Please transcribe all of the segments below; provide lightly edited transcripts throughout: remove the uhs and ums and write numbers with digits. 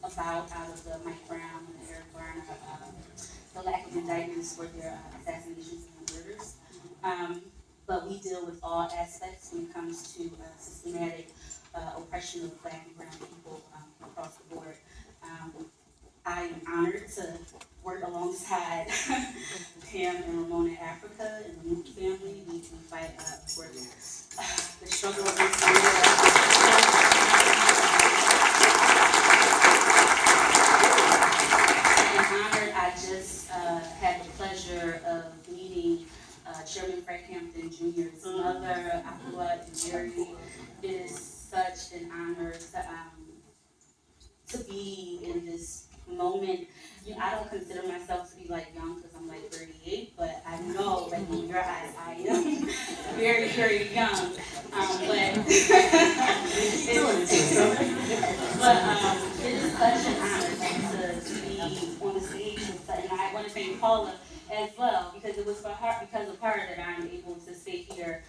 about out of the Mike Brown and the Eric Garner, the lack of indictments for their assassinations and murders. Um, but we deal with all aspects when it comes to systematic oppression of Black and Brown people across the board. Um, I am honored to work alongside Pam and Ramona Africa and the Mook family. We fight for the struggle against the I'm honored. I just had the pleasure of meeting Chairman Frank Hampton Jr.'s mother, Aqua and Jerry. It is such an honor to be in this moment. You know, I don't consider myself to be like young because I'm like 38, but I know that in your eyes I am very, very young. But it is such an honor to be on the stage with, and I want to thank Paula as well because it was for her, because of her that I'm able to sit here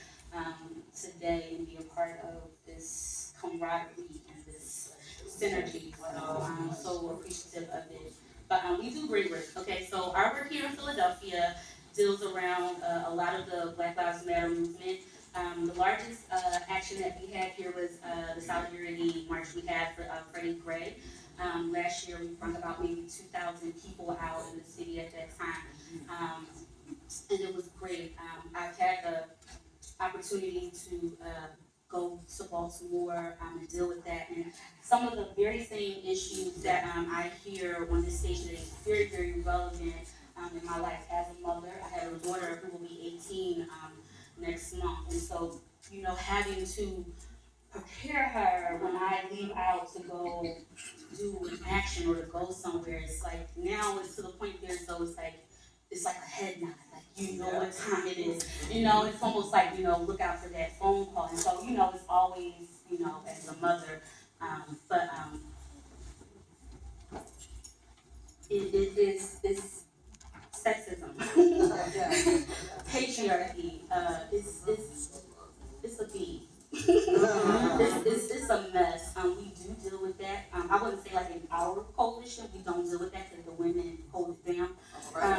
today and be a part of this camaraderie and this synergy. So I'm so appreciative of it. But we do great work. Okay, so our work here in Philadelphia deals around a lot of the Black Lives Matter movement. The largest action that we had here was the Solidarity March we had for Freddie Gray. Last year we brought about maybe 2,000 people out in the city at that time. And it was great. I've had the opportunity to go to Baltimore and deal with that. And some of the very same issues that I hear on this stage today is very, very relevant in my life as a mother. I have a daughter who will be 18 next month. And so, you know, having to prepare her when I leave out to go do an action or to go somewhere, it's like now it's to the point there, so it's like a head nod, like you know what time it is. You know, it's almost like, you know, look out for that phone call. And so, you know, it's always, you know, as a mother, but it's sexism, patriarchy, it's a bee. It's a mess. We do deal with that. I wouldn't say like in our coalition, we don't deal with that because the women hold it down. But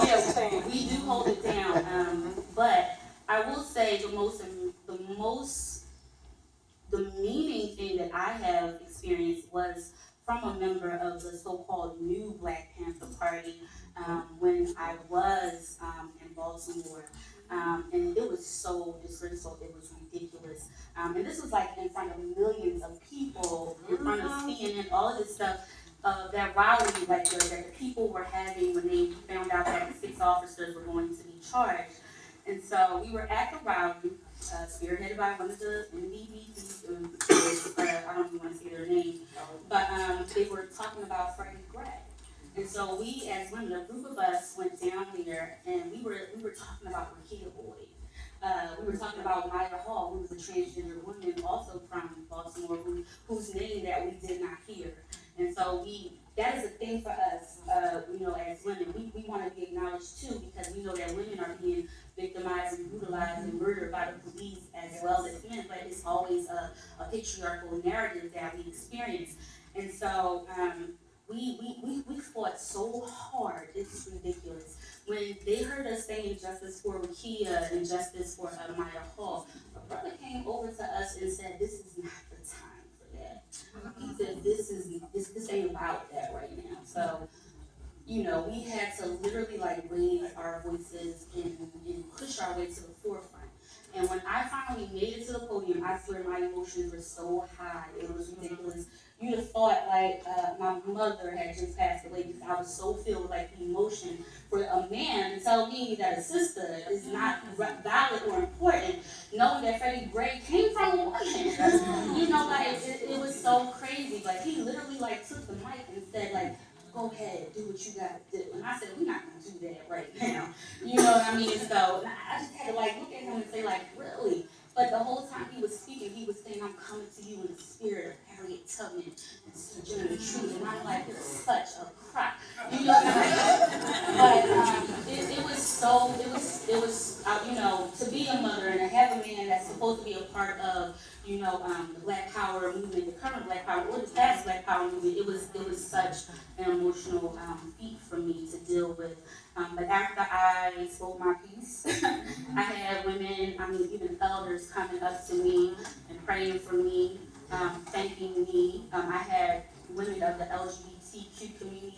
yeah, we do hold it down. But I will say the meaning thing that I have experienced was from a member of the so-called new Black Panther Party when I was in Baltimore. And it was so disgraceful, it was ridiculous. And this was like in front of millions of people, in front of CNN, all of this stuff, that rally like that the people were having when they found out that 6 officers were going to be charged. And so we were at the rally, spearheaded by one of the NBB, I don't even want to say their name, but they were talking about Freddie Gray. And so we, as women, a group of us went down there, and we were talking about Rakia Boyd. We were talking about Maya Hall, who was a transgender woman, also from Baltimore, whose name that we did not hear. And so that is a thing for us, you know, as women. We want to be acknowledged too, because we know that women are being victimized and brutalized and murdered by the police as well as men, but it's always a patriarchal narrative that we experience. And so we fought so hard, it's ridiculous. When they heard us saying justice for Rakia and justice for Maya Hall, a brother came over to us and said, "This is not the time for that." He said, this ain't about that right now. So, you know, we had to literally like raise our voices and push our way to the forefront. And when I finally made it to the podium, I swear my emotions were so high, it was ridiculous. You'd have thought like my mother had just passed away because I was so filled with like emotion for a man to tell me that a sister is not valid or important, knowing that Freddie Gray came from a woman. You know, like it was so crazy. Like he literally like took the mic and said like, "Go ahead, do what you gotta do." And I said, "We're not gonna do that right now." You know what I mean? So I just had to like look at him and say like, "Really?" But the whole time he was speaking, he was saying, "I'm coming to you in the spirit of Harriet Tubman and Sojourner Truth." And I'm like, "You're such a crap." You know what I mean? But it was you know, to be a mother and to have a man that's supposed to be a part of, the Black Power movement, the current Black Power, or the past Black Power movement. It was such an emotional feat for me to deal with. But after I spoke my piece, I had women, even elders coming up to me and praying for me, thanking me. I had women of the LGBTQ community